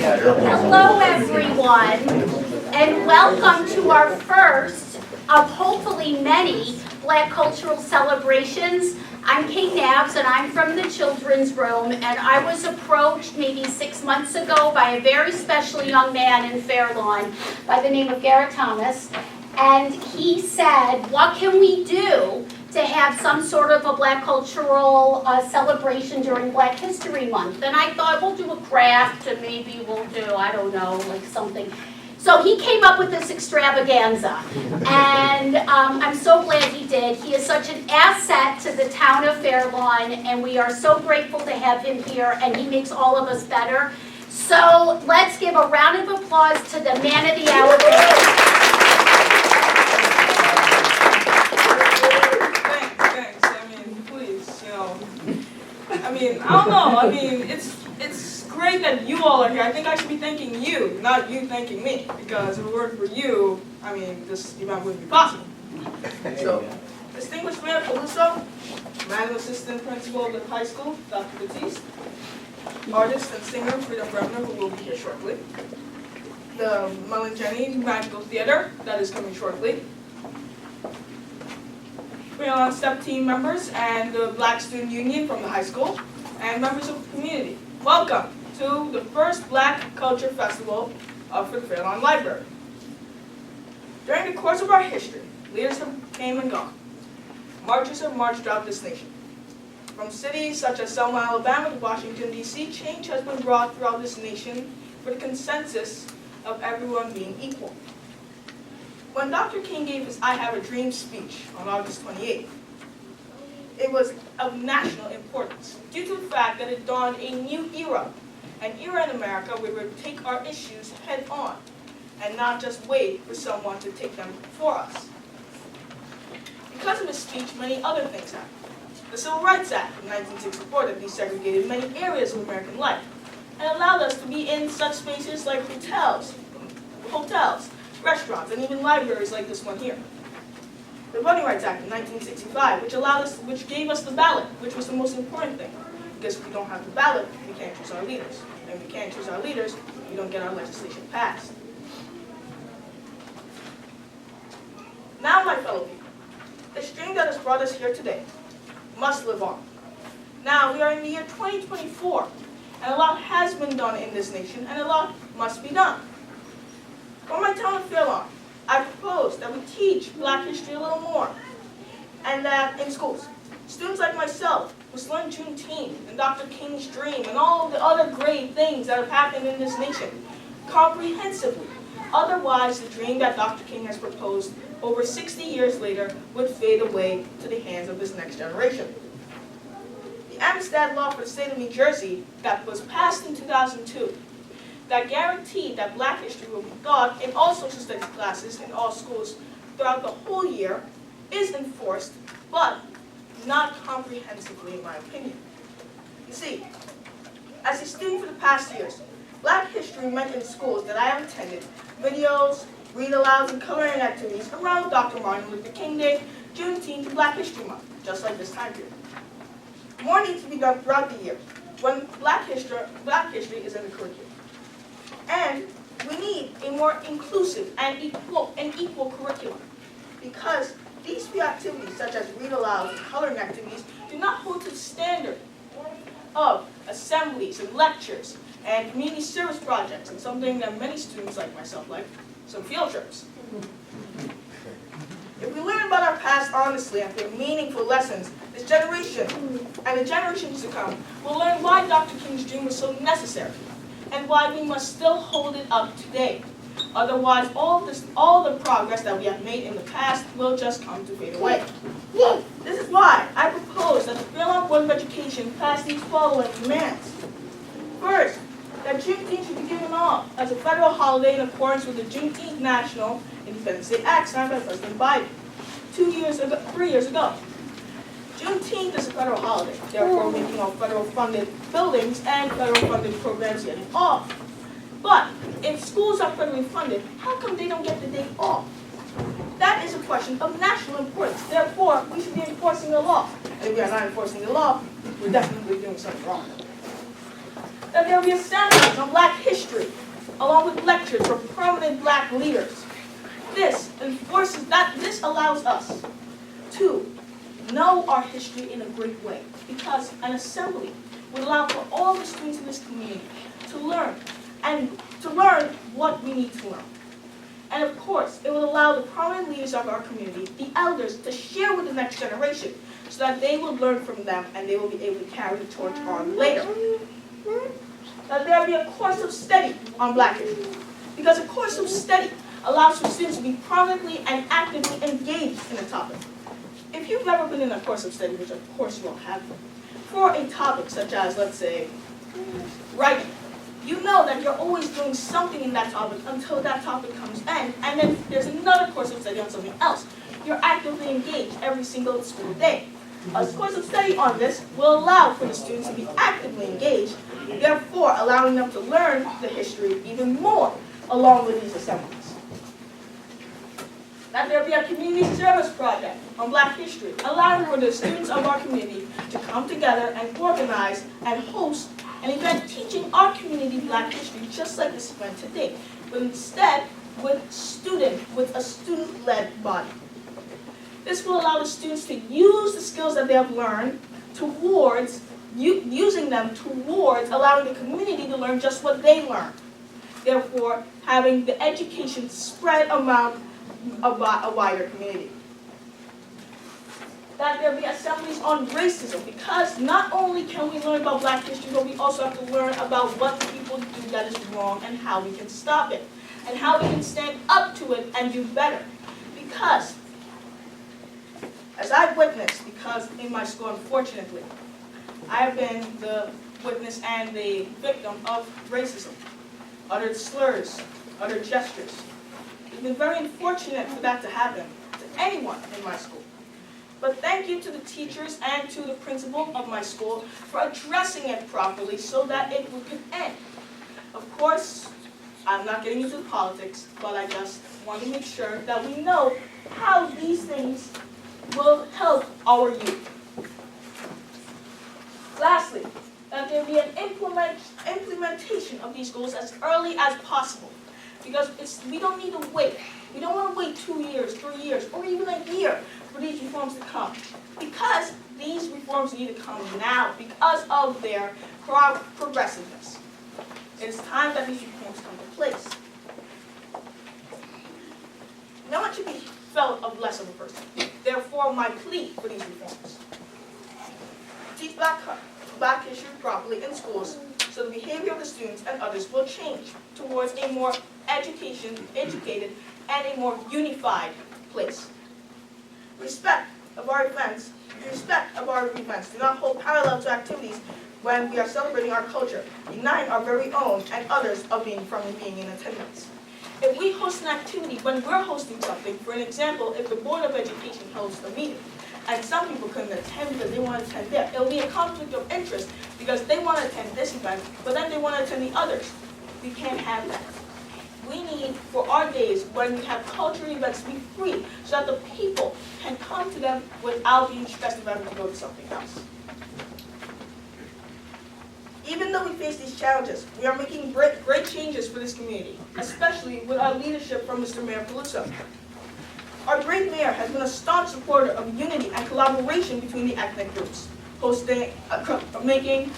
Hello, everyone, and welcome to our first of hopefully many Black cultural celebrations. I'm Kate Nabbs, and I'm from the Children's Room, and I was approached maybe 6 months ago by a very special young man in Fair Lawn by the name of Garrett Thomas, and he said, what can we do to have some sort of a Black cultural celebration during Black History Month? And I thought, we'll do a craft, and maybe we'll do, I don't know, like something. So he came up with this extravaganza, and I'm so glad he did. He is such an asset to the town of Fair Lawn, and we are so grateful to have him here, and he makes all of us better. So let's give a round of applause to the man of the hour. Thanks. I mean, please, I don't know. It's great that you all are here. I think I should be thanking you, not you thanking me, because if it weren't for you, this event wouldn't be possible. So, distinguished Mayor Peluso, Madam Assistant Principal of the high school, Dr. Batiste, artist and singer Frida Bremner, who will be here shortly, the Mullen Jennings Magical Theater, that is coming shortly, STEP team members and the Black Student Union from the high school, and members of the community. Welcome to the first Black Culture Festival for the Fair Lawn Library. During the course of our history, leaders have came and gone. Marchers have marched throughout this nation. From cities such as Selma, Alabama to Washington, D.C., change has been brought throughout this nation for the consensus of everyone being equal. When Dr. King gave his I Have a Dream speech on August 28th, it was of national importance due to the fact that it dawned a new era, an era in America where we would take our issues head on and not just wait for someone to take them for us. Because of his speech, many other things happened. The Civil Rights Act of 1964 that desegregated many areas of American life and allowed us to be in such spaces like hotels, restaurants, and even libraries like this one here. The Voting Rights Act of 1965, which gave us the ballot, which was the most important thing. Because if we don't have the ballot, we can't choose our leaders. And if we can't choose our leaders, we don't get our legislation passed. Now, my fellow people, the stream that has brought us here today must live on. Now, we are in the year 2024, and a lot has been done in this nation, and a lot must be done. For my town of Fair Lawn, I propose that we teach Black history a little more, and that in schools, students like myself must learn Juneteenth and Dr. King's dream and all of the other great things that have happened in this nation comprehensively. Otherwise, the dream that Dr. King has proposed over 60 years later would fade away to the hands of this next generation. The Amistad Law for the state of New Jersey that was passed in 2002 that guaranteed that Black history will be taught in all social studies classes in all schools throughout the whole year is enforced, but not comprehensively, in my opinion. You see, as a student for the past years, Black history meant in schools that I have attended videos, read-alouds, and coloring activities around Dr. Martin Luther King Day, Juneteenth, and Black History Month, just like this time period. More needs to be done throughout the year when Black history is in the curriculum. And we need a more inclusive and equal curriculum, because these few activities, such as read-alouds and coloring activities, do not hold to the standard of assemblies and lectures and community service projects, and something that many students like myself like, some field trips. If we learn about our past honestly and through meaningful lessons, this generation and the generations to come will learn why Dr. King's dream was so necessary and why we must still hold it up today. Otherwise, all the progress that we have made in the past will just come to fade away. This is why I propose that the Fair Lawn Board of Education pass these following demands. First, that Juneteenth should be given off as a federal holiday in accordance with the Juneteenth National Independence Day Act signed by President Biden 3 years ago. Juneteenth is a federal holiday, therefore making all federal funded buildings and federal funded programs getting off. But if schools are federally funded, how come they don't get the day off? That is a question of national importance. Therefore, we should be enforcing the law. And if we are not enforcing the law, we're definitely doing something wrong. That there will be assemblies on Black history, along with lectures from prominent Black leaders. This allows us to know our history in a great way, because an assembly would allow for all the students in this community to learn what we need to learn. And of course, it will allow the prominent leaders of our community, the elders, to share with the next generation so that they will learn from them and they will be able to carry the torch on later. That there will be a course of study on Black history, because a course of study allows for students to be prominently and actively engaged in a topic. If you've ever been in a course of study, which of course you all have been, for a topic such as, let's say, writing, you know that you're always doing something in that topic until that topic comes in, and then there's another course of study on something else. You're actively engaged every single school day. A course of study on this will allow for the students to be actively engaged, therefore allowing them to learn the history even more along with these assemblies. That there be a community service project on Black history, allowing for the students of our community to come together and organize and host an event teaching our community Black history, just like this event today, but instead with a student-led body. This will allow the students to use the skills that they have learned towards using them towards allowing the community to learn just what they learned. Therefore, having the education spread among a wider community. That there be assemblies on racism, because not only can we learn about Black history, but we also have to learn about what people do that is wrong and how we can stop it, and how we can stand up to it and do better. Because, as I've witnessed, because in my school, unfortunately, I have been the witness and the victim of racism, uttered slurs, uttered gestures. It's been very unfortunate for that to happen to anyone in my school. But thank you to the teachers and to the principal of my school for addressing it properly so that it could end. Of course, I'm not getting into the politics, but I just want to make sure that we know how these things will help our youth. Lastly, that there be an implementation of these goals as early as possible. Because we don't need to wait. We don't want to wait 2 years, 3 years, or even a year for these reforms to come. Because these reforms need to come now because of their progressiveness. It is time that these reforms come to place. No one should be felt of less of a person. Therefore, my plea for these reforms. Teach Black history properly in schools so the behavior of the students and others will change towards a more educated, and a more unified place. Respect of our events do not hold parallel to activities when we are celebrating our culture, denying our very own and others of being in attendance. If we host an activity when we're hosting something, for an example, if the Board of Education hosts a meeting, and some people couldn't attend because they want to attend there, it will be a conflict of interest because they want to attend this event, but then they want to attend the others. We can't have that. We need, for our days, when we have cultural events, to be free so that the people can come to them without being stressed about having to go to something else. Even though we face these challenges, we are making great changes for this community, especially with our leadership from Mr. Mayor Peluso. Our great mayor has been a staunch supporter of unity and collaboration between the ethnic groups, making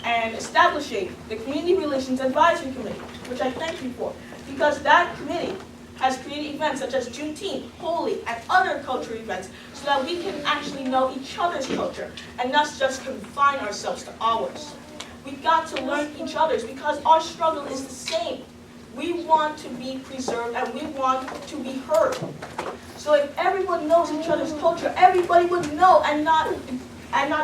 and establishing the Community Relations Advisory Committee, which I thank you for, because that committee has created events such as Juneteenth, Holi, and other cultural events so that we can actually know each other's culture and not just confine ourselves to ours. We've got to learn each other's because our struggle is the same. We want to be preserved and we want to be heard. So if everyone knows each other's culture, everybody would know and not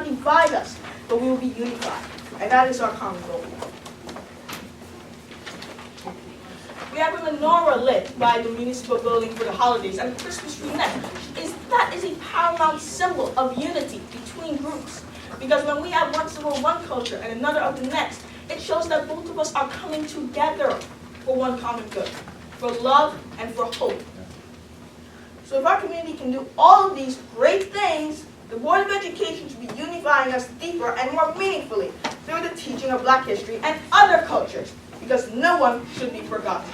divide us, but we will be unified. And that is our common goal. We have a menorah lit by the municipal building for the holidays and a Christmas tree next. That is a paramount symbol of unity between groups. Because when we have one symbol of one culture and another of the next, it shows that both of us are coming together for one common good, for love and for hope. So if our community can do all of these great things, the Board of Education should be unifying us deeper and more meaningfully through the teaching of Black history and other cultures, because no one should be forgotten.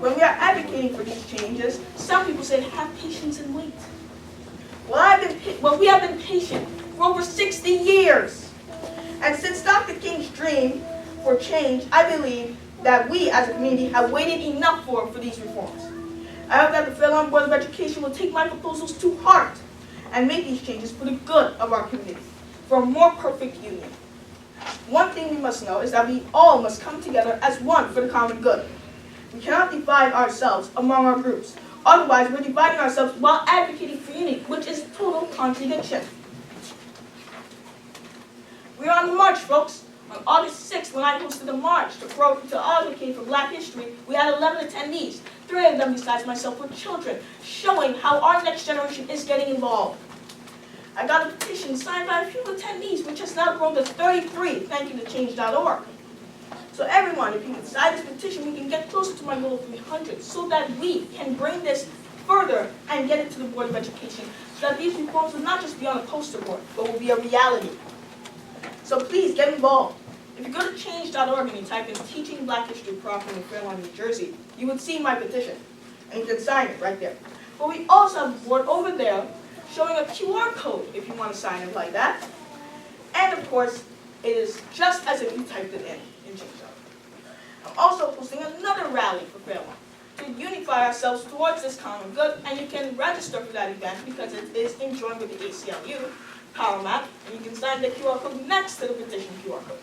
When we are advocating for these changes, some people say, have patience and wait. Well, we have been patient for over 60 years. And since Dr. King's dream for change, I believe that we as a community have waited enough for these reforms. I hope that the Fairlawn Board of Education will take my proposals to heart and make these changes for the good of our community, for a more perfect union. One thing we must know is that we all must come together as one for the common good. We cannot divide ourselves among our groups. Otherwise, we're dividing ourselves while advocating for unity, which is total contradiction. We're on the march, folks. On August 6th, when I hosted a march to advocate for Black history, we had 11 attendees. 3 of them, besides myself, were children, showing how our next generation is getting involved. I got a petition signed by a few attendees, which has now grown to 33, thank you to Change.org. So everyone, if you can sign this petition, we can get closer to my goal of 300, so that we can bring this further and get it to the Board of Education, so that these reforms will not just be on a poster board, but will be a reality. So please get involved. If you go to Change.org and you type in Teaching Black History Properly in Fairlawn, New Jersey, you would see my petition, and you can sign it right there. But we also have a board over there showing a QR code if you want to sign it like that. And of course, it is just as if you typed it in Change.org. I'm also hosting another rally for Fairlawn to unify ourselves towards this common good, and you can register for that event because it is in joint with the ACLU Power Map, and you can sign the QR code next to the petition QR code.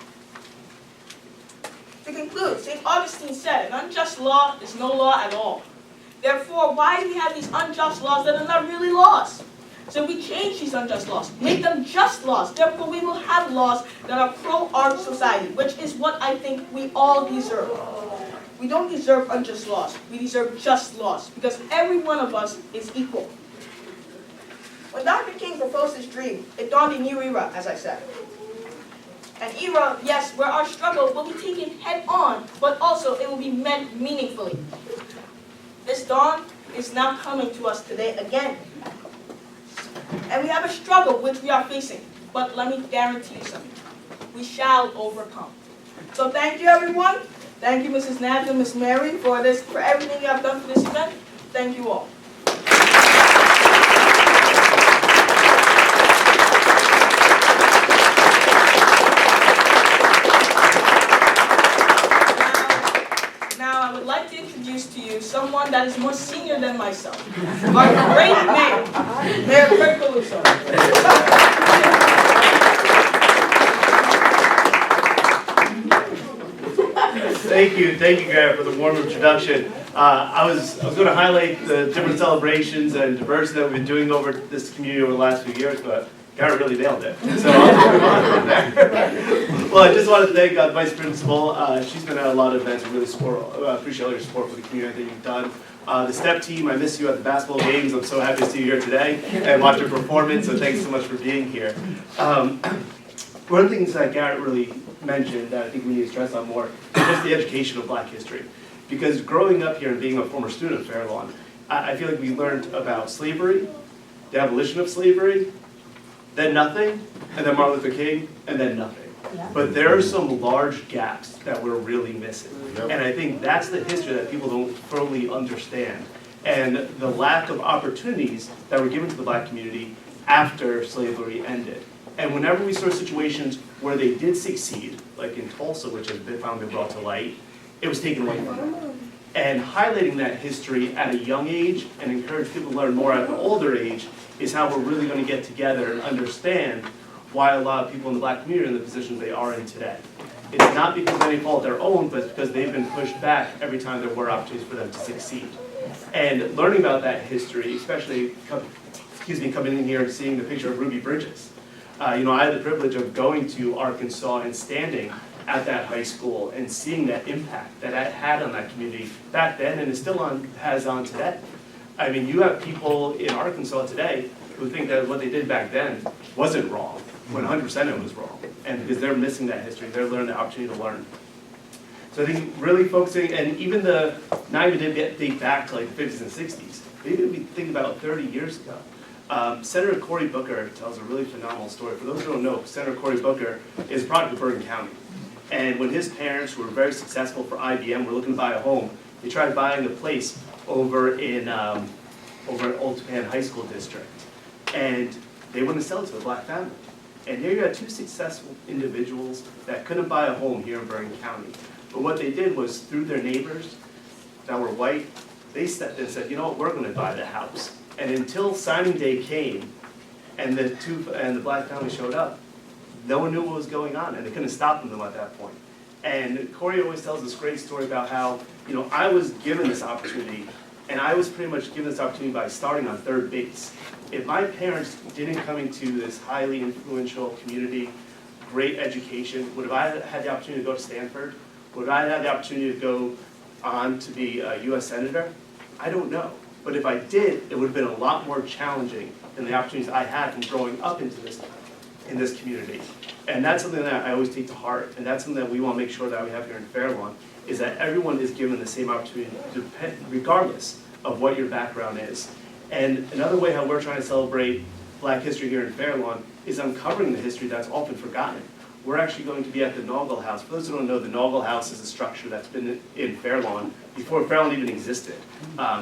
To conclude, St. Augustine said, an unjust law is no law at all. Therefore, why do we have these unjust laws that are not really laws? So we change these unjust laws, make them just laws. Therefore, we will have laws that are pro-our society, which is what I think we all deserve. We don't deserve unjust laws. We deserve just laws, because every one of us is equal. When Dr. King proposed his dream, it dawned a new era, as I said. An era, yes, where our struggle will be taken head on, but also it will be met meaningfully. This dawn is now coming to us today again. And we have a struggle which we are facing, but let me guarantee you something. We shall overcome. So thank you, everyone. Thank you, Mrs. Nash and Ms. Mary, for everything you have done for this event. Thank you all. Now, I would like to introduce to you someone that is more senior than myself. Our great mayor, Mayor Craig Peluso. Thank you, Garrett, for the warm introduction. I was going to highlight the different celebrations and diversity that we've been doing over this community over the last few years, but Garrett really nailed it. So I'll move on from there. Well, I just want to thank the Vice Principal. She's been at a lot of events and really appreciate all your support for the community that you've done. The STEP team, I miss you at the basketball games. I'm so happy to see you here today and watch your performance, so thanks so much for being here. One of the things that Garrett really mentioned that I think we need to stress on more is just the education of Black history. Because growing up here and being a former student of Fairlawn, I feel like we learned about slavery, the abolition of slavery, then nothing, and then Martin Luther King, and then nothing. But there are some large gaps that we're really missing. And I think that's the history that people don't fully understand. And the lack of opportunities that were given to the Black community after slavery ended. And whenever we saw situations where they did succeed, like in Tulsa, which has been finally brought to light, it was taken away from them. And highlighting that history at a young age and encourage people to learn more at an older age is how we're really going to get together and understand why a lot of people in the Black community are in the positions they are in today. It's not because of any fault of their own, but it's because they've been pushed back every time there were opportunities for them to succeed. And learning about that history, especially coming in here and seeing the picture of Ruby Bridges. I had the privilege of going to Arkansas and standing at that high school and seeing that impact that it had on that community back then and it still has on today. I mean, you have people in Arkansas today who think that what they did back then wasn't wrong, when 100% it was wrong. And because they're missing that history, they're learning the opportunity to learn. So I think really focusing, and even not even date back to like the 50s and 60s, maybe we think about 30 years ago. Senator Cory Booker tells a really phenomenal story. For those who don't know, Senator Cory Booker is a product of Bergen County. And when his parents, who were very successful for IBM, were looking to buy a home, they tried buying a place over at Old Japan High School District. And they wouldn't sell it to a black family. And here you had two successful individuals that couldn't buy a home here in Bergen County. But what they did was, through their neighbors that were white, they stepped in and said, you know what, we're gonna buy the house. And until signing day came, and the black family showed up, no one knew what was going on, and they couldn't stop them at that point. And Cory always tells this great story about how, I was given this opportunity, and I was pretty much given this opportunity by starting on third base. If my parents didn't come into this highly influential community, great education, would have I had the opportunity to go to Stanford? Would I have had the opportunity to go on to be a US Senator? I don't know. But if I did, it would have been a lot more challenging than the opportunities I had from growing up in this community. And that's something that I always take to heart, and that's something that we want to make sure that we have here in Fairlawn, is that everyone is given the same opportunity, regardless of what your background is. And another way how we're trying to celebrate Black history here in Fairlawn is uncovering the history that's often forgotten. We're actually going to be at the Naugle House. For those who don't know, the Naugle House is a structure that's been in Fairlawn before Fairlawn even existed.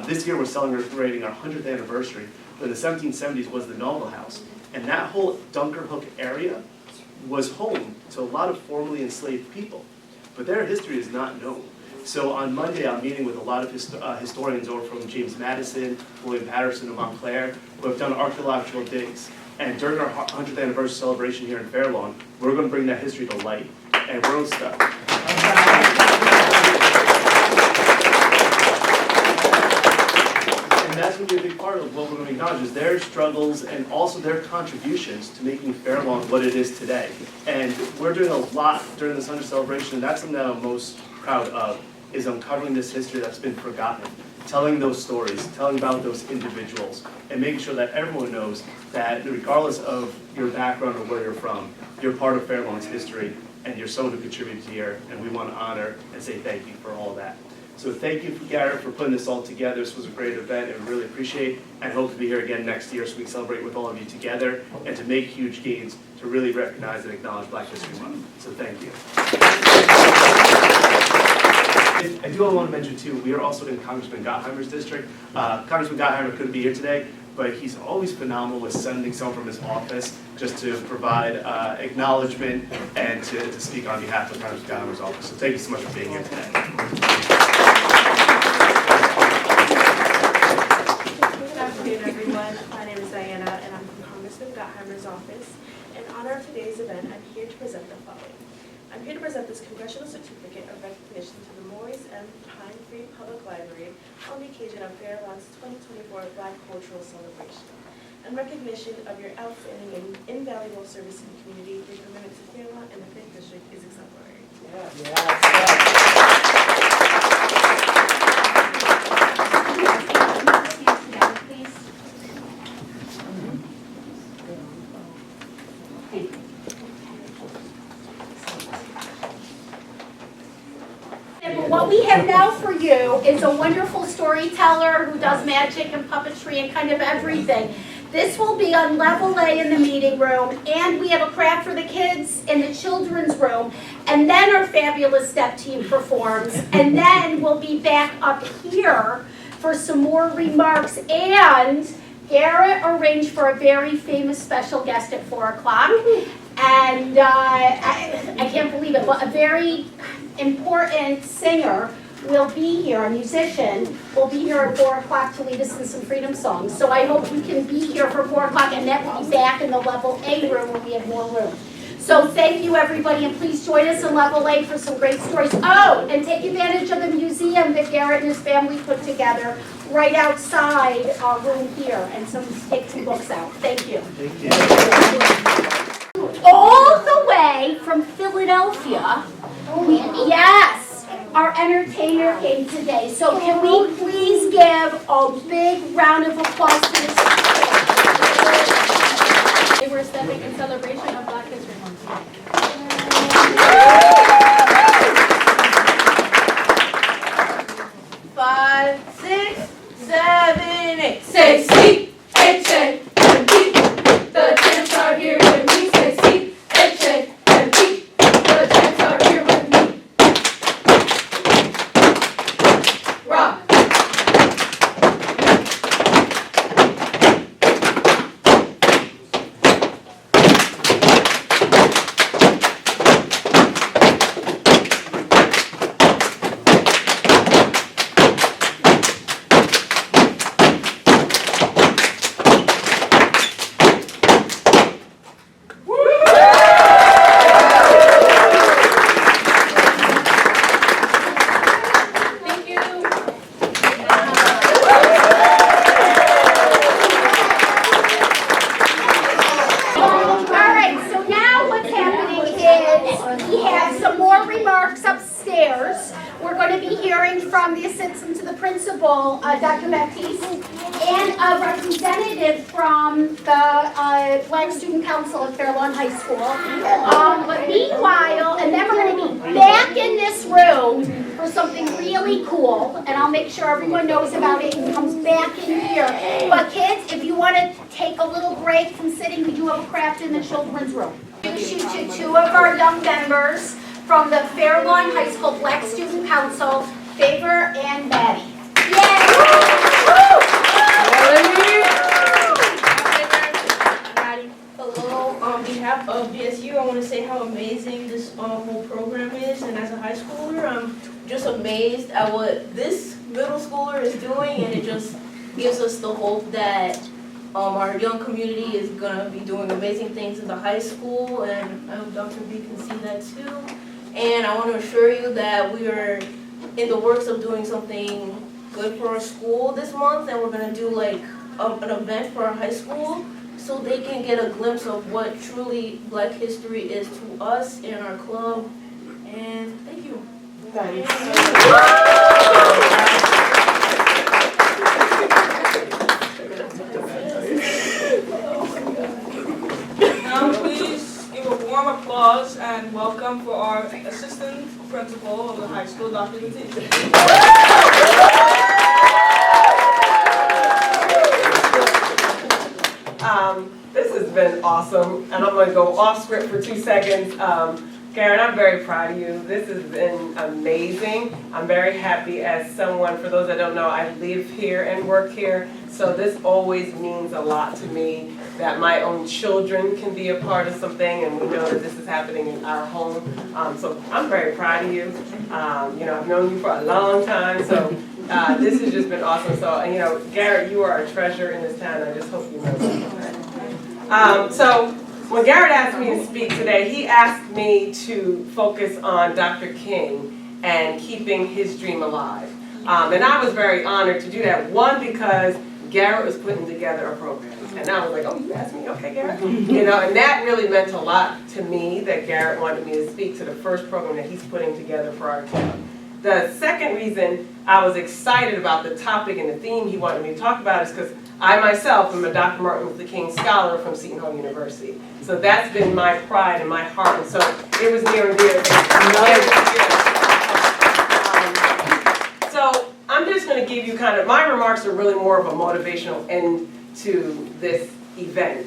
This year we're celebrating our 100th anniversary, but in the 1770s was the Naugle House. And that whole Dunker Hook area was home to a lot of formerly enslaved people, but their history is not known. So on Monday, I'm meeting with a lot of historians over from James Madison, William Patterson, and Montclair, who have done archaeological digs. And during our 100th anniversary celebration here in Fairlawn, we're going to bring that history to light, and we're going to start. And that's going to be a big part of what we're going to acknowledge, is their struggles and also their contributions to making Fairlawn what it is today. And we're doing a lot during this 100th celebration, and that's something that I'm most proud of, is uncovering this history that's been forgotten, telling those stories, telling about those individuals, and making sure that everyone knows that regardless of your background or where you're from, you're part of Fairlawn's history, and you're someone who contributes here, and we want to honor and say thank you for all that. So thank you, Garrett, for putting this all together. This was a great event, and we really appreciate it, and hope to be here again next year so we can celebrate with all of you together, and to make huge gains to really recognize and acknowledge Black History Month. So thank you. I do want to mention too, we are also in Congressman Gottheimer's district. Congressman Gottheimer couldn't be here today, but he's always phenomenal with sending someone from his office just to provide acknowledgement and to speak on behalf of Congressman Gottheimer's office. So thank you so much for being here today. Good afternoon, everyone. My name is Diana, and I'm from Congressman Gottheimer's office. In honor of today's event, I'm here to present the following. I'm here to present this Congressional Certificate of Recognition to the Maurice M. Pine Free Public Library on the occasion of Fairlawn's 2024 Black Cultural Celebration. In recognition of your outstanding and invaluable service in the community, your commitment to Fairlawn and the 5th District is exemplary. What we have now for you is a wonderful storyteller who does magic and puppetry and kind of everything. This will be on level A in the meeting room, and we have a craft for the kids in the children's room, and then our fabulous step team performs, and then we'll be back up here for some more remarks, and Garrett arranged for a very famous special guest at 4 o'clock, and I can't believe it, but a very important singer will be here, a musician, will be here at 4 o'clock to lead us in some freedom songs. So I hope you can be here for 4 o'clock, and then we'll be back in the level A room where we have more room. So thank you, everybody, and please join us in level A for some great stories. Oh, and take advantage of the museum that Garrett and his family put together right outside our room here, and take some books out. Thank you. Thank you. All the way from Philadelphia, yes, our entertainer came today. So can we please give a big round of applause to this? They were stepping in celebration of Black History Month. 5, 6, 7, 8. Say C-H-A. wonderful Dr. Baptiste and a representative from the Black Student Council at Fairlawn High School. But meanwhile, and then we're going to be back in this room for something really cool, and I'll make sure everyone knows about it and comes back in here. But kids, if you want to take a little break from sitting, we do have a craft in the children's room. Introduce you to two of our young members from the Fairlawn High School Black Student Council, Favor and Maddie. Yay! Hello, on behalf of BSU, I want to say how amazing this whole program is, and as a high schooler, I'm just amazed at what this middle schooler is doing, and it just gives us the hope that our young community is going to be doing amazing things in the high school, and I hope Dr. B can see that too. And I want to assure you that we are in the works of doing something good for our school this month, and we're going to do like an event for our high school so they can get a glimpse of what truly Black history is to us and our club. And thank you. Now please give a warm applause and welcome for our assistant principal of the high school, Dr. Letitia. This has been awesome, and I'm going to go off script for 2 seconds. Karen, I'm very proud of you. This has been amazing. I'm very happy as someone, for those that don't know, I live here and work here, so this always means a lot to me that my own children can be a part of something, and we know that this is happening in our home. So I'm very proud of you. I've known you for a long time, so this has just been awesome. So, Garrett, you are a treasure in this town. I just hope you know that. So when Garrett asked me to speak today, he asked me to focus on Dr. King and keeping his dream alive. And I was very honored to do that. One, because Garrett was putting together a program. And I was like, oh, you asked me? Okay, Garrett. And that really meant a lot to me that Garrett wanted me to speak to the first program that he's putting together for our club. The second reason I was excited about the topic and the theme he wanted me to talk about is because I myself am a Dr. Martin Luther King Scholar from Seton Hall University. So that's been my pride and my heart. And so it was near and dear. So I'm just going to give you my remarks are really more of a motivational end to this event.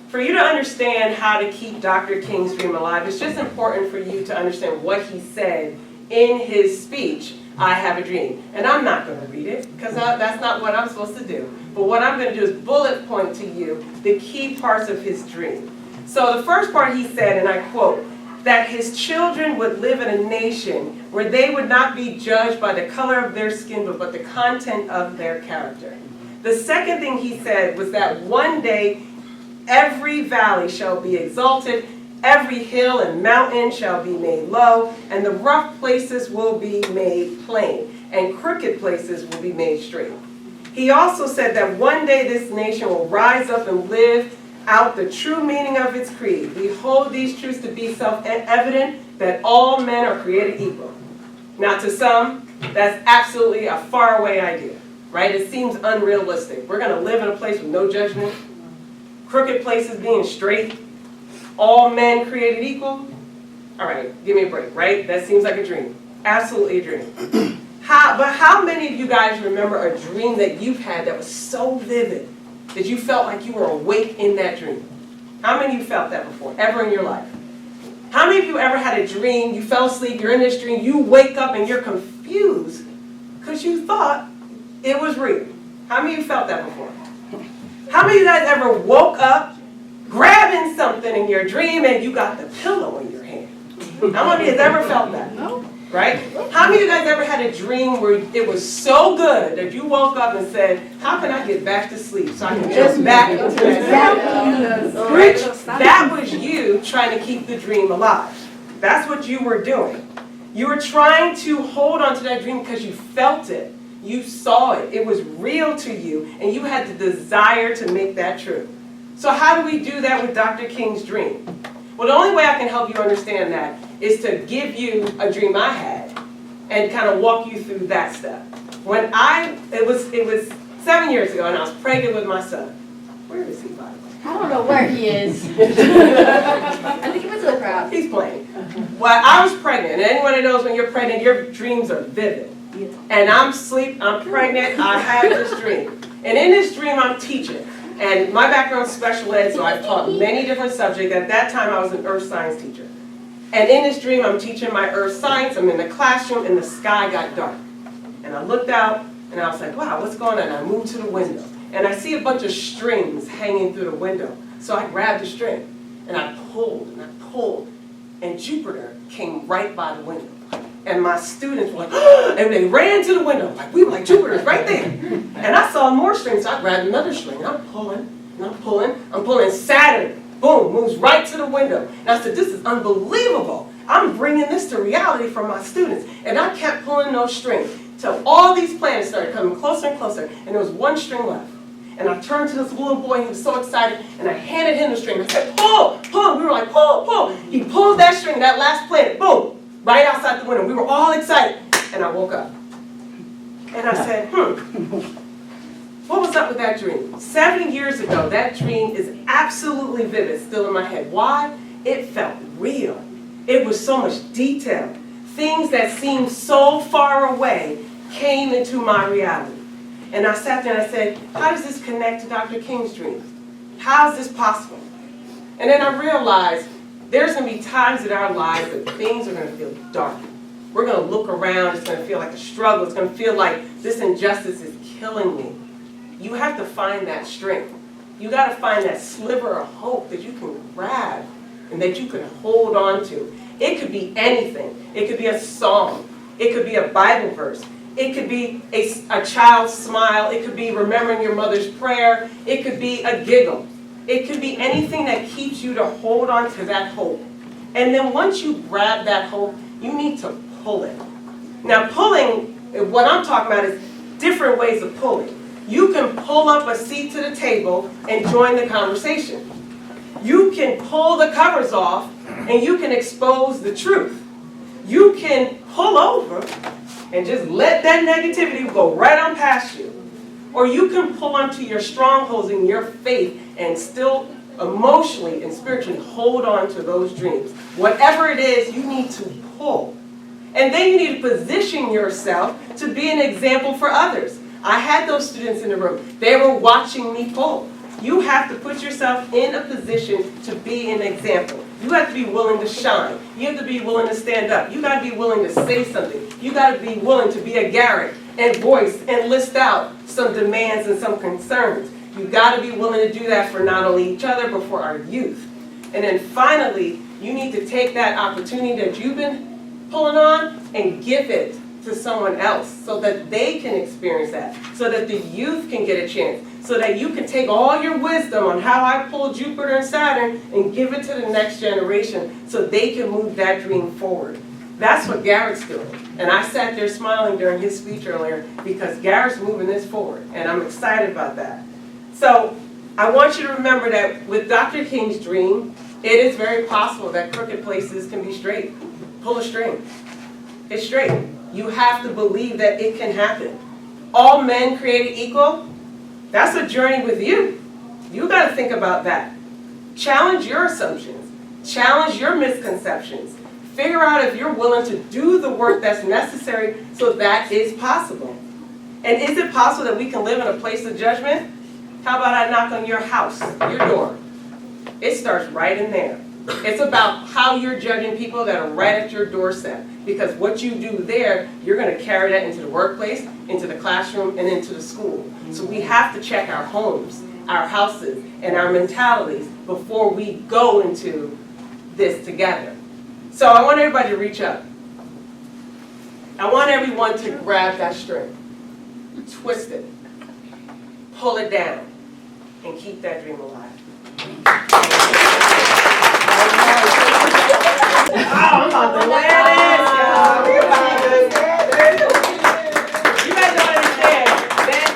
For you to understand how to keep Dr. King's dream alive, it's just important for you to understand what he said in his speech, I Have a Dream. And I'm not going to read it, because that's not what I'm supposed to do. But what I'm going to do is bullet point to you the key parts of his dream. So the first part he said, and I quote, that his children would live in a nation where they would not be judged by the color of their skin, but by the content of their character. The second thing he said was that one day every valley shall be exalted, every hill and mountain shall be made low, and the rough places will be made plain, and crooked places will be made straight. He also said that one day this nation will rise up and live out the true meaning of its creed. We hold these truths to be self-evident, that all men are created equal. Now to some, that's absolutely a faraway idea, right? It seems unrealistic. We're going to live in a place with no judgment, crooked places being straight, all men created equal? All right, give me a break, right? That seems like a dream. Absolutely a dream. But how many of you guys remember a dream that you've had that was so vivid that you felt like you were awake in that dream? How many of you felt that before, ever in your life? How many of you ever had a dream, you fell asleep, you're in this dream, you wake up and you're confused because you thought it was real? How many of you felt that before? How many of you guys ever woke up grabbing something in your dream and you got the pillow in your hand? How many of you has ever felt that? No. Right? How many of you guys ever had a dream where it was so good that you woke up and said, how can I get back to sleep so I can jump back into that dream? Rich, that was you trying to keep the dream alive. That's what you were doing. You were trying to hold on to that dream because you felt it. You saw it. It was real to you, and you had the desire to make that true. So how do we do that with Dr. King's dream? Well, the only way I can help you understand that is to give you a dream I had and kind of walk you through that step. it was 7 years ago, and I was pregnant with my son. Where is he, by the way? I don't know where he is. I think he went to the crowd. He's playing. Well, I was pregnant, and anyone that knows when you're pregnant, your dreams are vivid. And I'm pregnant, I have this dream. And in this dream, I'm teaching. And my background is special ed, so I've taught many different subjects. At that time, I was an earth science teacher. And in this dream, I'm teaching my earth science. I'm in the classroom, and the sky got dark. And I looked out, and I was like, wow, what's going on? And I moved to the window. And I see a bunch of strings hanging through the window. So I grabbed the string, and I pulled, and Jupiter came right by the window. And my students were like, and they ran to the window. Like, we were like, Jupiter's right there. And I saw more strings, so I grabbed another string, and I'm pulling, and Saturn, boom, moves right to the window. And I said, this is unbelievable. I'm bringing this to reality for my students. And I kept pulling those strings till all these planets started coming closer and closer, and there was one string left. And I turned to this little boy, he was so excited, and I handed him the string. I said, pull, pull. We were like, pull, pull. He pulled that string, that last planet, boom, right outside the window. We were all excited. And I woke up. And I said, what was up with that dream? 7 years ago, that dream is absolutely vivid, still in my head. Why? It felt real. It was so much detail. Things that seemed so far away came into my reality. And I sat there and I said, how does this connect to Dr. King's dreams? How is this possible? And then I realized there's going to be times in our lives that things are going to feel dark. We're going to look around, it's going to feel like a struggle, it's going to feel like this injustice is killing me. You have to find that strength. You got to find that sliver of hope that you can grab and that you can hold on to. It could be anything. It could be a song. It could be a Bible verse. It could be a child's smile. It could be remembering your mother's prayer. It could be a giggle. It could be anything that keeps you to hold on to that hope. And then once you grab that hope, you need to pull it. Now pulling, what I'm talking about is different ways of pulling. You can pull up a seat to the table and join the conversation. You can pull the covers off and you can expose the truth. You can pull over and just let that negativity go right on past you. Or you can pull onto your strongholds in your faith and still emotionally and spiritually hold on to those dreams. Whatever it is, you need to pull. And then you need to position yourself to be an example for others. I had those students in the room. They were watching me pull. You have to put yourself in a position to be an example. You have to be willing to shine. You have to be willing to stand up. You got to be willing to say something. You got to be willing to be a Garrett and voice and list out some demands and some concerns. You got to be willing to do that for not only each other, but for our youth. And then finally, you need to take that opportunity that you've been pulling on and give it to someone else so that they can experience that, so that the youth can get a chance, so that you can take all your wisdom on how I pulled Jupiter and Saturn and give it to the next generation so they can move that dream forward. That's what Garrett's doing. And I sat there smiling during his speech earlier because Garrett's moving this forward, and I'm excited about that. So I want you to remember that with Dr. King's dream, it is very possible that crooked places can be straight. Pull a string. It's straight. You have to believe that it can happen. All men created equal, that's a journey with you. You got to think about that. Challenge your assumptions. Challenge your misconceptions. Figure out if you're willing to do the work that's necessary so that is possible. And is it possible that we can live in a place of judgment? How about I knock on your house, your door? It starts right in there. It's about how you're judging people that are right at your doorstep. Because what you do there, you're going to carry that into the workplace, into the classroom, and into the school. So we have to check our homes, our houses, and our mentalities before we go into this together. So I want everybody to reach up. I want everyone to grab that string, twist it, pull it down, and keep that dream alive. I'm about to wear this, y'all. You guys don't understand that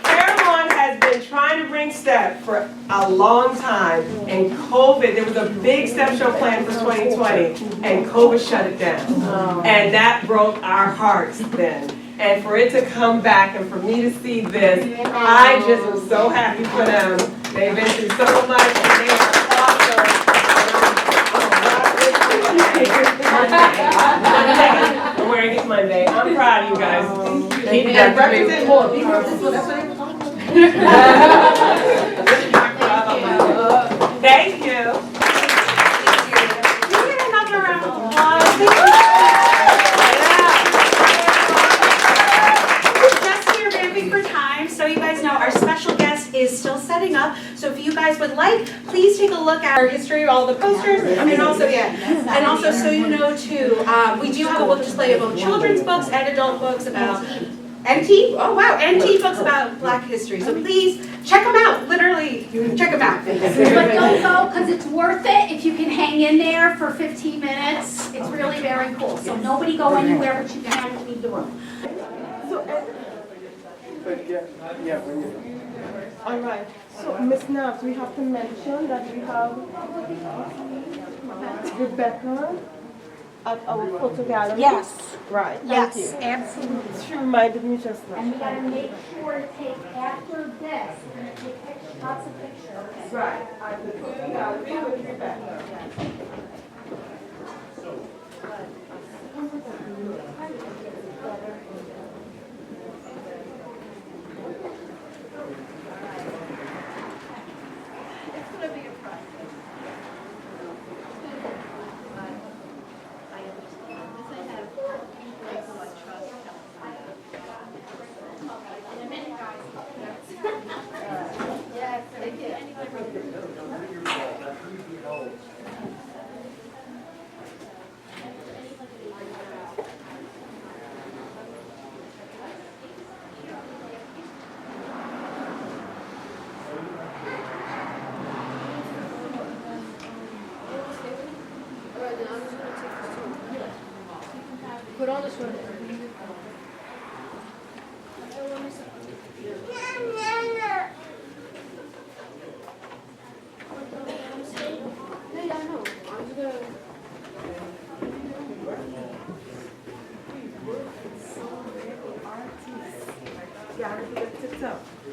Carolyn has been trying to bring STEP for a long time, and COVID, there was a big STEP show planned for 2020, and COVID shut it down. And that broke our hearts then. And for it to come back and for me to see this, I just am so happy for them. They've been through so much and they are awesome. I'm wearing it Monday. I'm proud of you guys. Thank you, And Dr. represent more. Be purposeful. That's what they were talking about. Thank you. Can we get another round of applause? Just here vamping for time, so you guys know our special guest is still setting up. So if you guys would like, please take a look at our history, all the posters, and also so you know too, we do have a book display of both children's books and adult books about NT. Oh wow, NT books about Black history. So please check them out. Literally, check them out. But don't go, because it's worth it if you can hang in there for 15 minutes. It's really very cool. So nobody go anywhere, but you can't leave the room. All right. So, Ms. Nabs, we have to mention that we have Rebecca at our photo gallery. Yes. Right. Thank Yes, you. absolutely. She reminded me just now. And we gotta make sure to take, after this, we're gonna take pictures, lots of pictures. Right. At the photo gallery with Rebecca.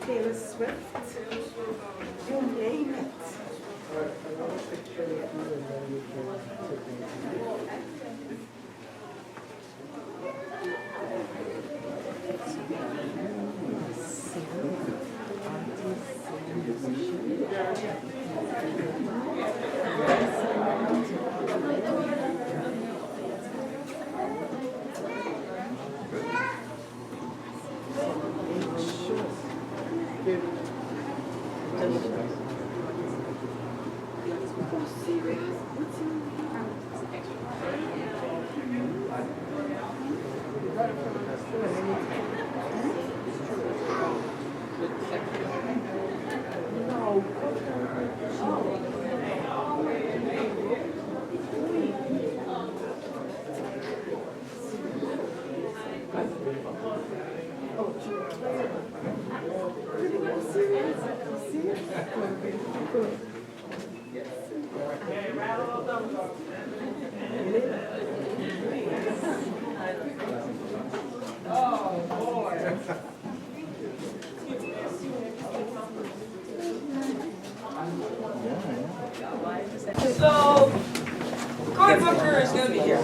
Taylor Swift. You name it. So, Cory Booker is going to be here.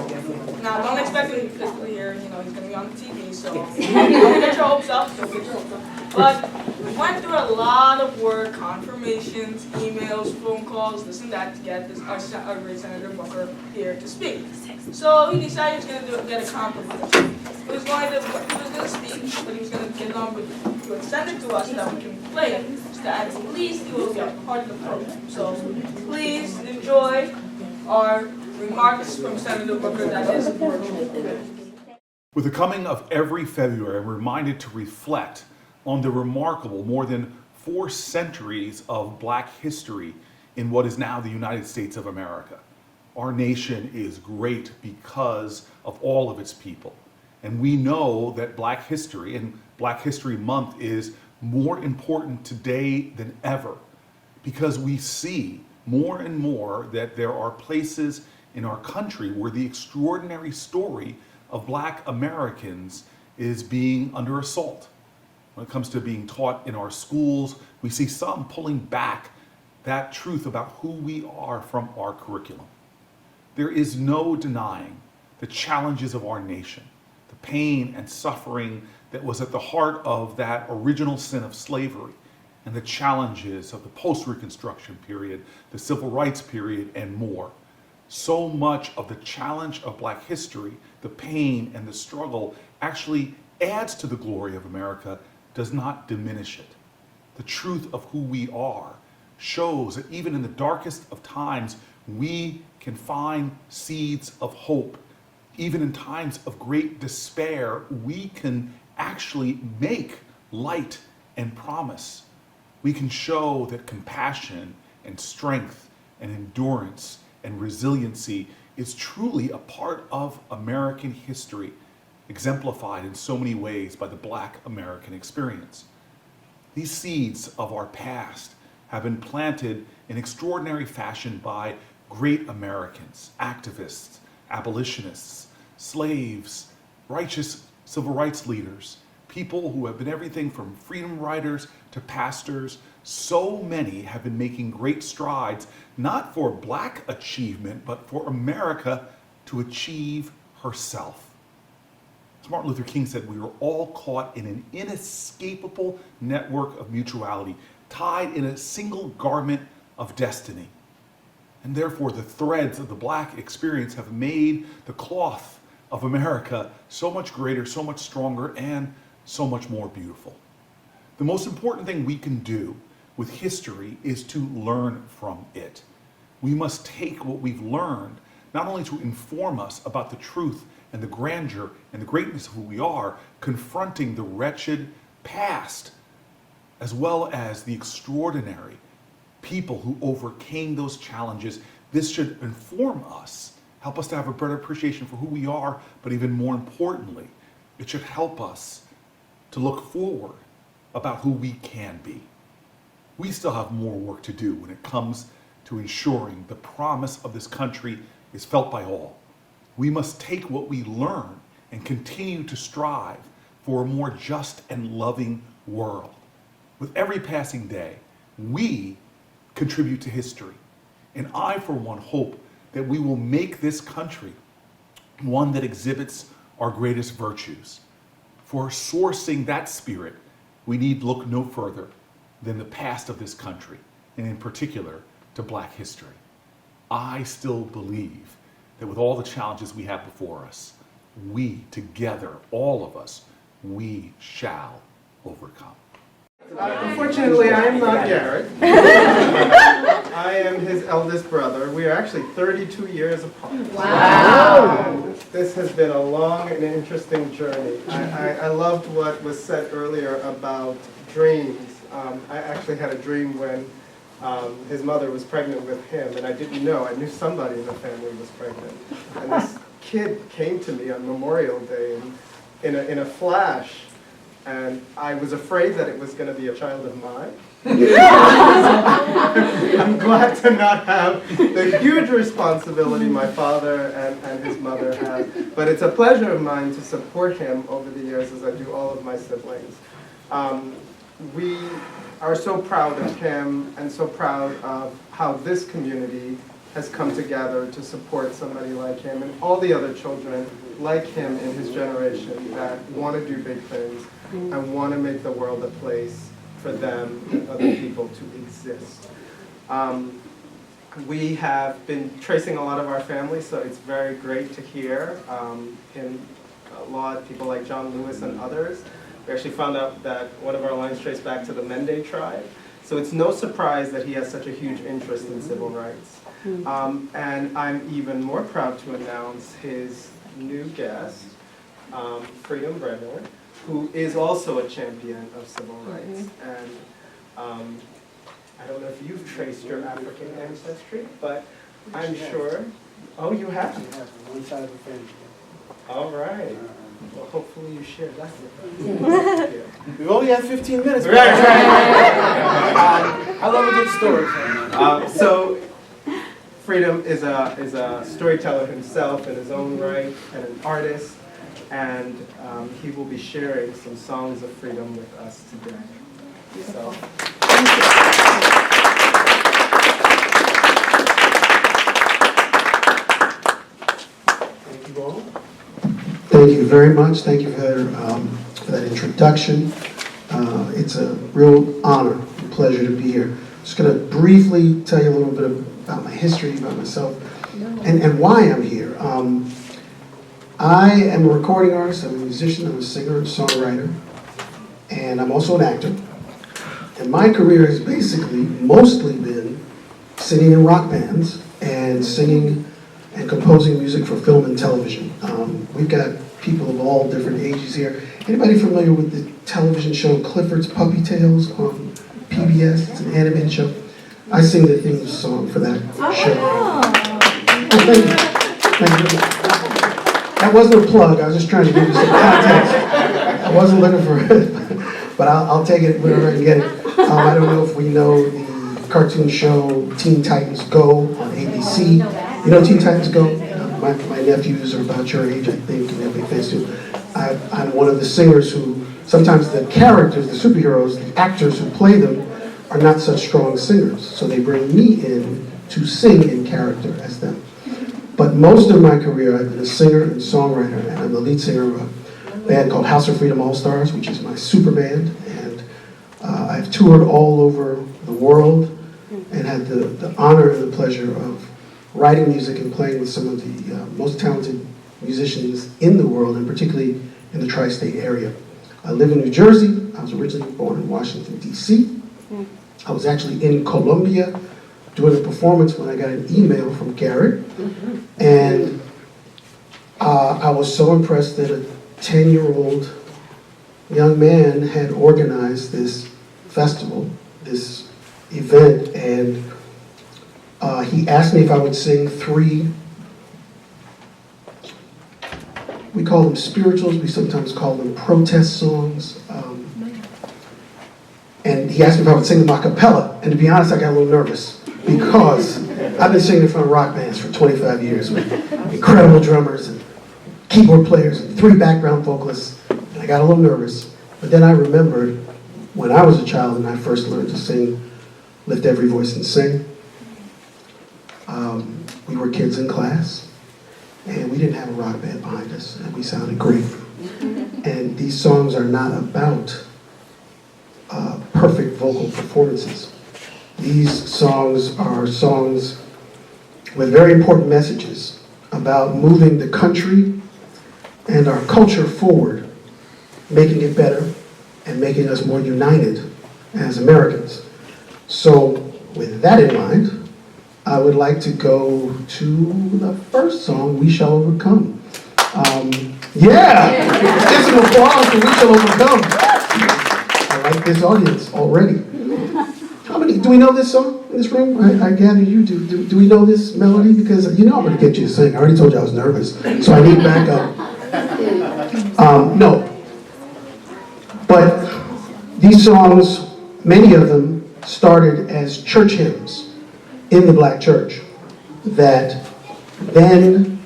Now, don't expect him to be here. You know, he's going to be on the TV, so don't get your hopes up. Don't get your hopes up. But we went through a lot of work, confirmations, emails, phone calls, this and that to get our great Senator Booker here to speak. So he decided he was going to get a compromise. He was going to speak, but he was going to get on with it and send it to us so that we can play it, so that at least he will be a part of the program. So please enjoy our remarks from Senator Booker that is virtual. With the coming of every February, I'm reminded to reflect on the remarkable more than 4 centuries of Black history in what is now the United States of America. Our nation is great because of all of its people. And we know that Black history and Black History Month is more important today than ever because we see more and more that there are places in our country where the extraordinary story of Black Americans is being under assault. When it comes to being taught in our schools, we see some pulling back that truth about who we are from our curriculum. There is no denying the challenges of our nation, the pain and suffering that was at the heart of that original sin of slavery, and the challenges of the post-Reconstruction period, the Civil Rights period, and more. So much of the challenge of Black history, the pain and the struggle, actually adds to the glory of America, does not diminish it. The truth of who we are shows that even in the darkest of times, we can find seeds of hope. Even in times of great despair, we can actually make light and promise. We can show that compassion and strength and endurance and resiliency is truly a part of American history, exemplified in so many ways by the Black American experience. These seeds of our past have been planted in extraordinary fashion by great Americans, activists, abolitionists, slaves, righteous civil rights leaders, people who have been everything from freedom riders to pastors. So many have been making great strides, not for Black achievement, but for America to achieve herself. As Martin Luther King said, we were all caught in an inescapable network of mutuality, tied in a single garment of destiny. And therefore, the threads of the Black experience have made the cloth of America so much greater, so much stronger, and so much more beautiful. The most important thing we can do with history is to learn from it. We must take what we've learned, not only to inform us about the truth and the grandeur and the greatness of who we are, confronting the wretched past, as well as the extraordinary people who overcame those challenges. This should inform us, help us to have a better appreciation for who we are, but even more importantly, it should help us to look forward about who we can be. We still have more work to do when it comes to ensuring the promise of this country is felt by all. We must take what we learn and continue to strive for a more just and loving world. With every passing day, we contribute to history. And I, for one, hope that we will make this country one that exhibits our greatest virtues. For sourcing that spirit, we need look no further than the past of this country, and in particular, to Black history. I still believe that with all the challenges we have before us, we together, all of us, we shall overcome. Unfortunately, I am not Garrett. I am his eldest brother. We are actually 32 years apart. Wow. And this has been a long and interesting journey. I loved what was said earlier about dreams. I actually had a dream when his mother was pregnant with him, and I didn't know. I knew somebody in the family was pregnant. And this kid came to me on Memorial Day in a flash. And I was afraid that it was going to be a child of mine. I'm glad to not have the huge responsibility my father and his mother had. But it's a pleasure of mine to support him over the years as I do all of my siblings. We are so proud of him and so proud of how this community has come together to support somebody like him and all the other children like him in his generation that want to do big things and want to make the world a place for them and other people to exist. We have been tracing a lot of our family, so it's very great to hear him laud people like John Lewis and others. We actually found out that one of our lines traced back to the Mende tribe. So it's no surprise that he has such a huge interest in civil rights. And I'm even more proud to announce his new guest, Freedom Brenner, who is also a champion of civil rights. And I don't know if you've traced your African ancestry, but I'm sure. Oh, you have? I have one side of the family. All right. Well, hopefully you share that with me. We only have 15 minutes. Right. I love a good story. So, Freedom is a storyteller himself in his own right and an artist. and he will be sharing some songs of freedom with us today. So, Thank you all. Thank you very much. Thank you for that introduction. It's a real honor and pleasure to be here. I'm just going to briefly tell you a little bit about my history, about myself, and why I'm here. I am a recording artist, I'm a musician, I'm a singer and songwriter, and I'm also an actor. And my career has basically mostly been singing in rock bands and singing and composing music for film and television. We've got people of all different ages here. Anybody familiar with the television show Clifford's Puppy Tales on PBS? It's an animated show. I sing the theme song for that show. Oh, thank you. Thank you. That wasn't a plug, I was just trying to give you some context. I wasn't looking for it, but I'll take it wherever I can get it. I don't know if we know the cartoon show Teen Titans Go on ABC. You know Teen Titans Go? My nephews are about your age, I think, and they're big fans too. I'm one of the singers who, sometimes the characters, the superheroes, the actors who play them are not such strong singers. So they bring me in to sing in character as them. But most of my career, I've been a singer and songwriter, and I'm the lead singer of a band called House of Freedom All-Stars, which is my super band. And I've toured all over the world and had the honor and the pleasure of writing music and playing with some of the most talented musicians in the world, and particularly in the tri-state area. I live in New Jersey. I was originally born in Washington, D.C. I was actually in Colombia doing a performance when I got an email from Garrett. And I was so impressed that a 10-year-old young man had organized this festival, this event, and he asked me if I would sing 3, we call them spirituals, we sometimes call them protest songs. And he asked me if I would sing them a cappella. And to be honest, I got a little nervous because I've been singing in front of rock bands for 25 years with incredible drummers and keyboard players and 3 background vocalists. And I got a little nervous. But then I remembered when I was a child and I first learned to sing Lift Every Voice and Sing. We were kids in class, and we didn't have a rock band behind us, and we sounded great. And these songs are not about perfect vocal performances. These songs are songs with very important messages about moving the country and our culture forward, making it better, and making us more united as Americans. So, with that in mind, I would like to go to the first song, We Shall Overcome. Yeah! Get some applause for We Shall Overcome. I like this audience already. How many, do we know this song in this room? I gather you do. Do we know this melody? Because you know I'm going to get you to sing. I already told you I was nervous, so I need backup. No. But these songs, many of them started as church hymns in the black church, that then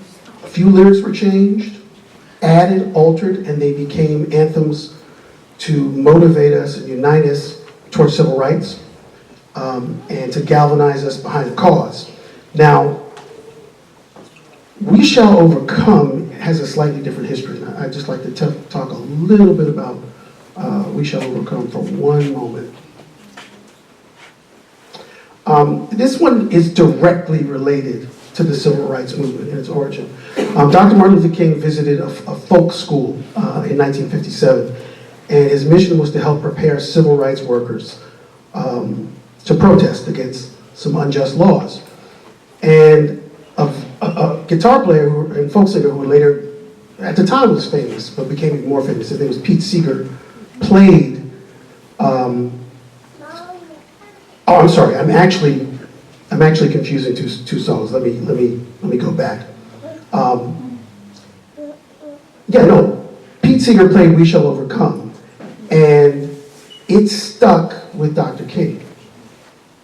a few lyrics were changed, added, altered, and they became anthems to motivate us and unite us towards civil rights, and to galvanize us behind the cause. Now, We Shall Overcome has a slightly different history. And I'd just like to talk a little bit about We Shall Overcome for one moment. This one is directly related to the civil rights movement and its origin. Dr. Martin Luther King visited a folk school in 1957, and his mission was to help prepare civil rights workers to protest against some unjust laws. And a guitar player and folk singer who later, at the time was famous, but became even more famous, his name was Pete Seeger, played oh, I'm sorry. I'm actually confusing two songs. Let me go back. Pete Seeger played "We Shall Overcome," and it stuck with Dr. King.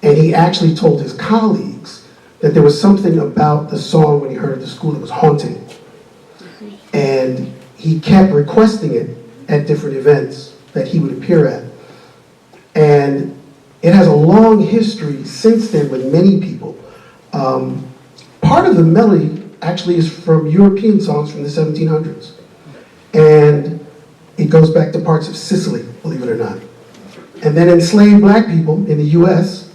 And he actually told his colleagues that there was something about the song when he heard it at the school that was haunting. And he kept requesting it at different events that he would appear at. And it has a long history since then with many people. Part of the melody actually is from European songs from the 1700s. And it goes back to parts of Sicily, believe it or not. And then enslaved black people in the US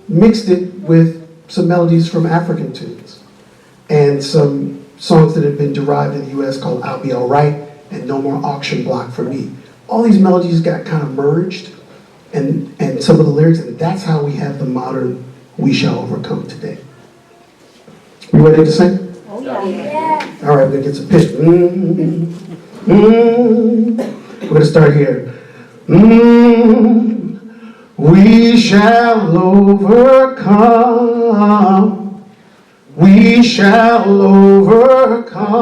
mixed it with some melodies from African tunes and some songs that had been derived in the US called I'll Be Alright and No More Auction Block for Me. All these melodies got kind of merged and some of the lyrics, and that's how we have the modern We Shall Overcome today. You ready to sing? Oh, yeah. All right, we're gonna get some pitch. We're gonna start here. We shall overcome. We shall overcome.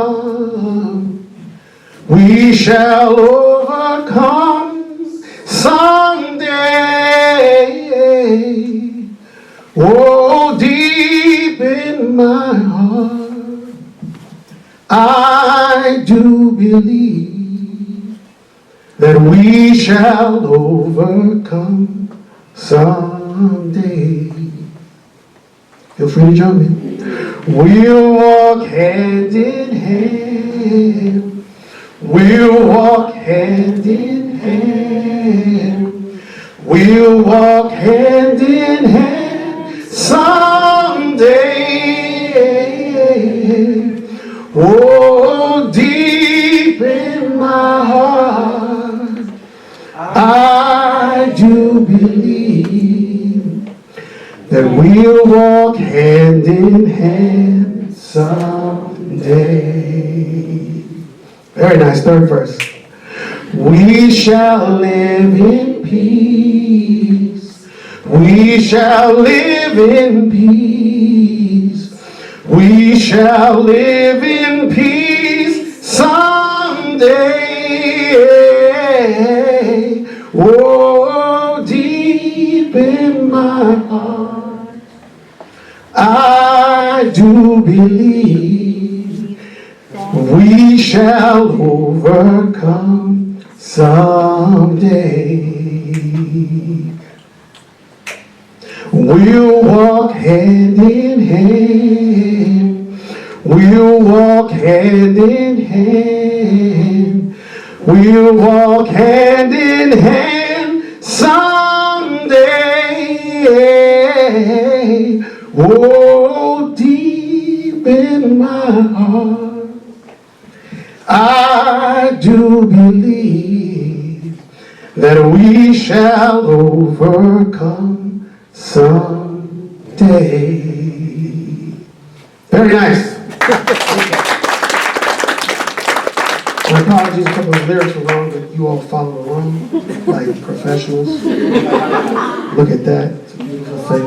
We shall overcome someday. Oh, deep in my heart, I do believe that we shall overcome someday. Feel free to jump in. We'll walk hand in hand. We'll walk hand in hand. We'll walk hand in hand someday. Oh, deep in my heart, I do believe that we'll walk hand in hand someday. Very nice, third verse. We shall live in peace. We shall live in peace. We shall live in peace someday. Oh, deep in my heart, I do believe we shall overcome someday. We'll walk hand in hand. We'll walk hand in hand. We'll walk hand in hand someday. Oh, deep in my heart, I do believe that we shall overcome someday. Very nice. My apologies, a couple of lyrics were wrong, but you all follow along like professionals. Look at that, it's a beautiful thing.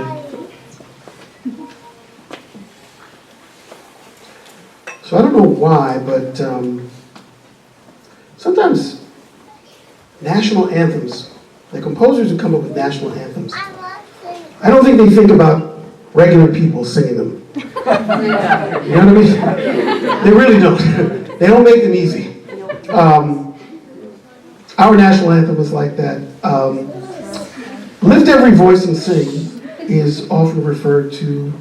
So I don't know why, but sometimes national anthems, the composers who come up with national anthems, I don't think they think about regular people singing them. You know what I mean? They really don't. They don't make them easy. Our national anthem was like that. Lift Every Voice and Sing is often referred to,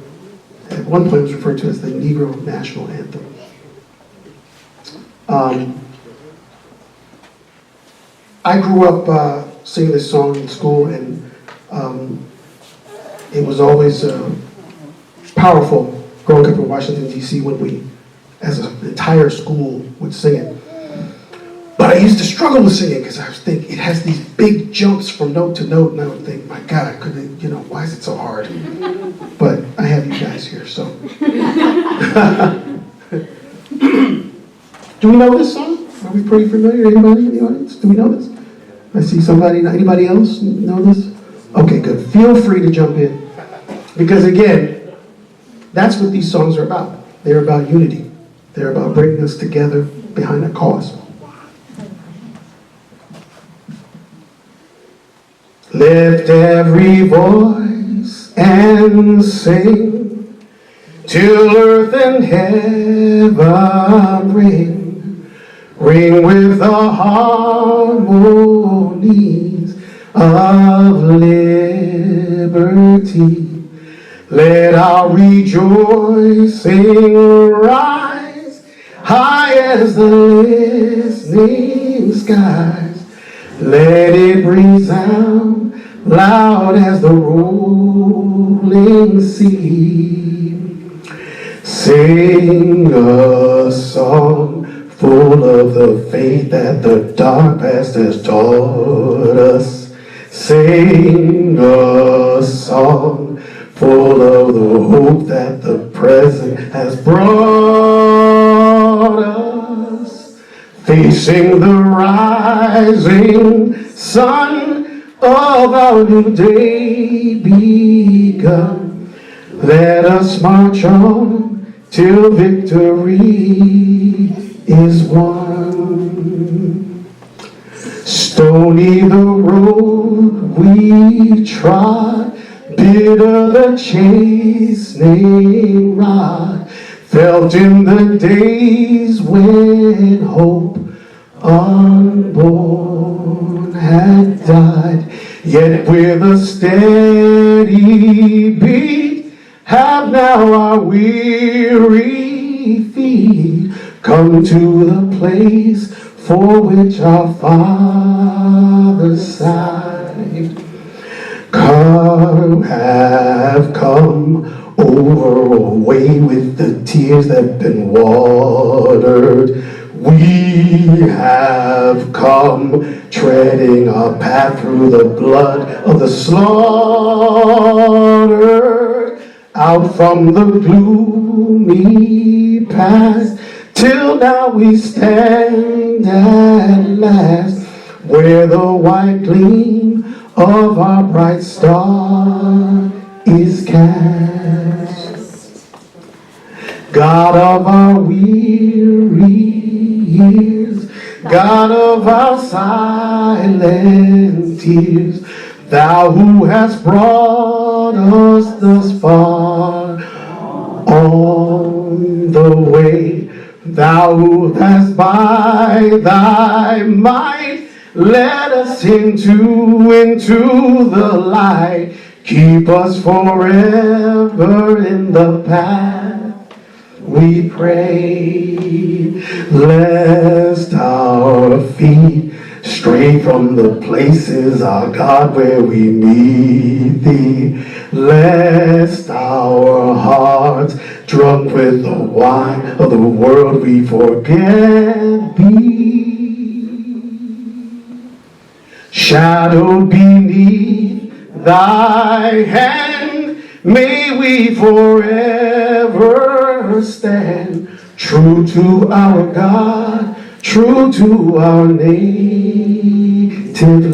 at one point it was referred to as the Negro National Anthem. I grew up singing this song in school, and it was always powerful growing up in Washington, D.C. when we, as an entire school, would sing it. But I used to struggle with singing because I was thinking it has these big jumps from note to note, and I would think, my God, I couldn't, why is it so hard? But I have you guys here, so. Do we know this song? Are we pretty familiar? Anybody in the audience? Do we know this? I see somebody. Anybody else know this? Okay, good. Feel free to jump in. Because again, that's what these songs are about. They're about unity. They're about bringing us together behind a cause. Lift every voice and sing till earth and heaven ring. ring with the harmonies of liberty. Let our rejoicing rise high as the listening skies. Let it resound loud as the rolling sea. Sing a song full of the faith that the dark past has taught us. Sing a song full of the hope that the present has brought us. Facing the rising sun of our new day begun. Let us march on till victory is won. Stony the road we trod, bitter the chastening rod, felt in the days when hope unborn had died. Yet with a steady beat have now our weary feet come to the place for which our fathers sighed. Have come over away with the tears that have been watered. We have come treading our path through the blood of the slaughtered, out from the gloomy past, till now we stand at last, where the white gleam of our bright star is cast. God of our weary years, God of our silent tears, Thou who hast brought us thus far on the way, Thou who hast by Thy might let us into the light. Keep us forever in the path we pray, lest our feet stray from the places, our God, where we meet Thee, lest our hearts, drunk with the wine of the world, we forget Thee. Shadowed beneath Thy hand, may we forever stand, true to our God, true to our native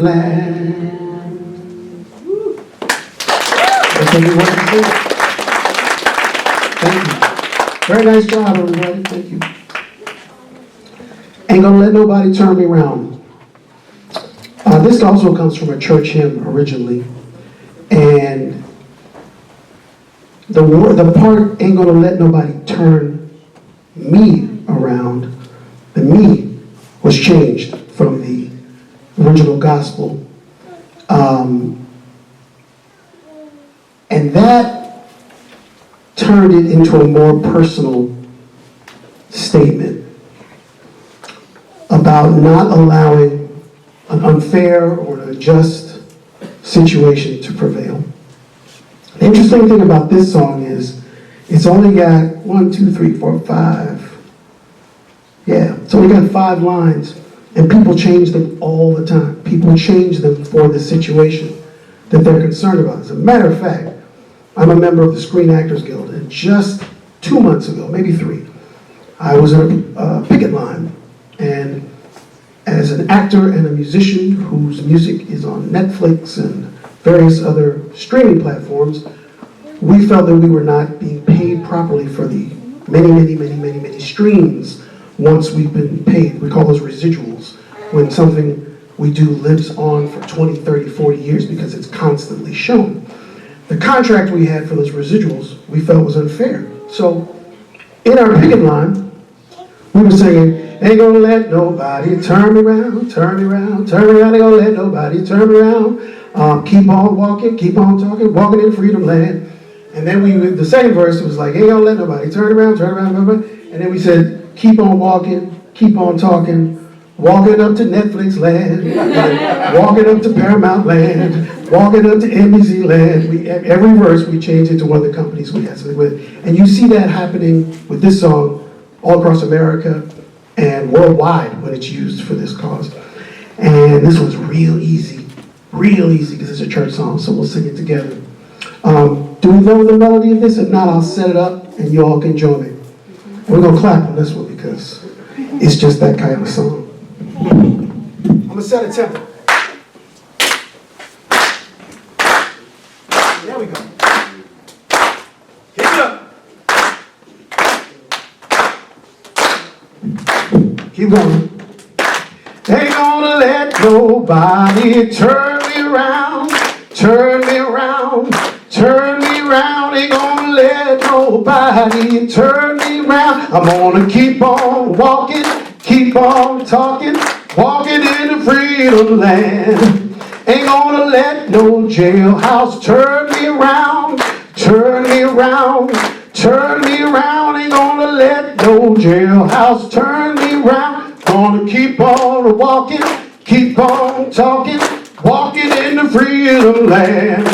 land. That's what we want to do. Thank you. Very nice job, everybody. Thank you. Ain't gonna let nobody turn me around. This also comes from a church hymn originally, and the part "ain't gonna let nobody turn me around," the "me" was changed from the original gospel, and that turned it into a more personal statement about not allowing an unfair or an unjust situation to prevail. The interesting thing about this song is it's only got 1, 2, 3, 4, 5. Yeah, it's only got 5 lines, and people change them all the time. People change them for the situation that they're concerned about. As a matter of fact, I'm a member of the Screen Actors Guild, and just 2 months ago, maybe 3, I was in a picket line, and as an actor and a musician whose music is on Netflix and various other streaming platforms, we felt that we were not being paid properly for the many streams once we've been paid. We call those residuals, when something we do lives on for 20, 30, 40 years because it's constantly shown. The contract we had for those residuals we felt was unfair. So in our picket line, We were singing, ain't gonna let nobody turn me around, turn me around, turn me around, ain't gonna let nobody turn me around. Keep on walking, keep on talking, walking in freedom land. And then the second verse was like, ain't gonna let nobody turn around, and then we said, keep on walking, keep on talking, walking up to Netflix land, walking up to Paramount land, walking up to NBC land. Every verse we changed it to one of the companies we had something with. And you see that happening with this song all across America and worldwide when it's used for this cause. And this was real easy because it's a church song, so we'll sing it together. Do we know the melody of this? If not, I'll set it up and you all can join me. And we're gonna clap on this one because it's just that kind of song. I'm gonna set a tempo. There we go. Keep it up. Keep going. Ain't gonna let nobody turn me around, turn me around, turn me around. Ain't gonna let nobody turn me around. I'm gonna keep on walking, keep on talking, walking in the freedom land. Ain't gonna let no jailhouse turn me around, turn me around, turn me around. Ain't gonna let no jailhouse turn me around. Gonna keep on walking, keep on talking, walking in the freedom land.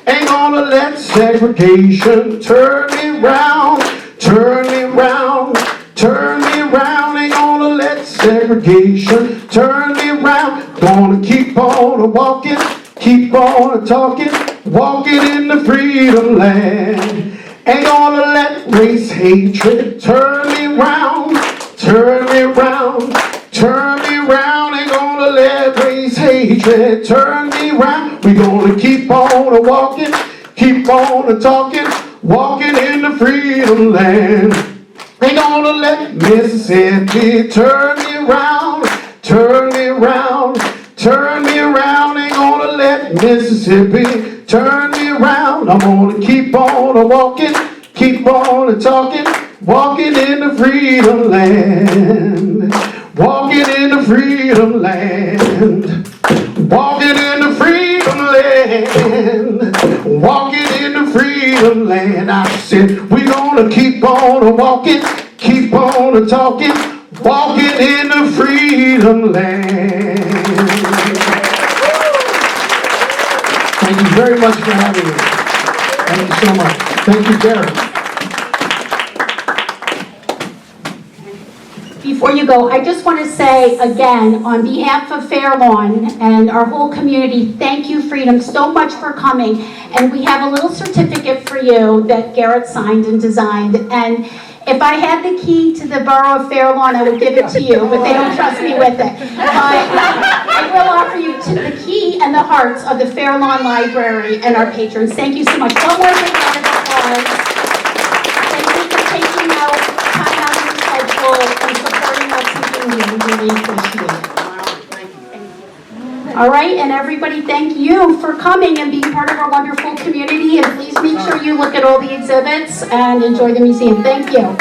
Ain't gonna let segregation turn me around, turn me around, turn me around. Ain't gonna let segregation turn me around. Gonna keep on walking, keep on talking, walking in the freedom land. Ain't gonna let race hatred turn me around, turn me around, turn me around. Ain't gonna let race hatred turn me around. We gonna keep on walking, keep on talking, walking in the freedom land. Ain't gonna let Mississippi turn me around, turn me around, turn me around. Ain't gonna let Mississippi turn me around. I'm gonna keep on walking, keep on talking, walking in the freedom land, walking in the freedom land, walking in the freedom land, walking in the freedom land. I said we gonna keep on walking, keep on talking, walking in the freedom land. Thank you very much for having me. Thank you so much. Thank you, Derek. Before you go, I just want to say again, on behalf of Fair Lawn and our whole community, thank you, Freedom, so much for coming. And we have a little certificate for you that Garrett signed and designed. And if I had the key to the borough of Fair Lawn, I would give it to you, but they don't trust me with it. But I will offer you the key and the hearts of the Fair Lawn Library and our patrons. Thank you so much. One more big round of applause. Thank you for taking out time out of your schedule and supporting us and doing it. We really appreciate it. All right, and everybody, thank you for coming and being part of our wonderful community. And please make sure you look at all the exhibits and enjoy the museum. Thank you.